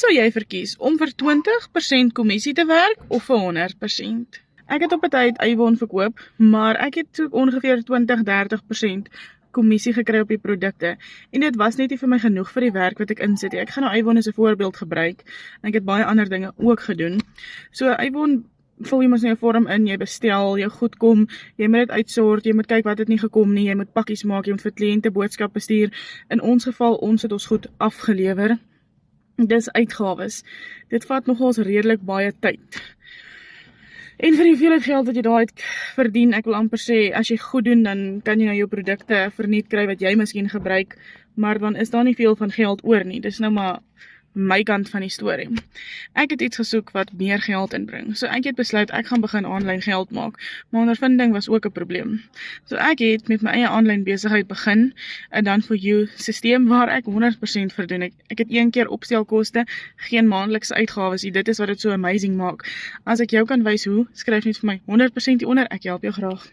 sou jy verkies om vir 20% kommissie te werk of vir 100%? Ek het op 'n tyd Avon verkoop, maar ek het so ongeveer 20-30% kommissie gekry op die produkte. En dit was net nie vir my genoeg vir die werk wat ek insit nie. Ek gaan nou Avon as 'n voorbeeld gebruik. En ek het baie ander dinge ook gedoen. So Avon vul jy mos nou 'n vorm in, jy bestel, jou goed kom, jy moet dit uitsort, jy moet kyk wat het nie gekom nie, jy moet pakkies maak, jy moet vir kliënte boodskappe stuur. In ons geval, ons het ons goed afgelewer. Dis uitgawes. Dit vat nogals redelik baie tyd. En vir die hoeveelheid geld wat jy daar uit verdien, ek wil amper sê, as jy goed doen, dan kan jy nou jou produkte verniet kry wat jy miskien gebruik, maar dan is daar nie veel van geld oor nie. Dis nou maar my kant van die storie. Ek het iets gesoek wat meer geld inbring. So ek het besluit ek gaan begin aanlyn geld maak. Maar ondervinding was ook 'n probleem. So ek het met my eie aanlyn besigheid begin, 'n dan for you stelsel waar ek 100% verdoen. Ek het een keer opstelkoste, geen maandelikse uitgawes nie. Dit is wat dit so amazing maak. As ek jou kan wys hoe, skryf net vir my 100% hieronder, ek help jou graag.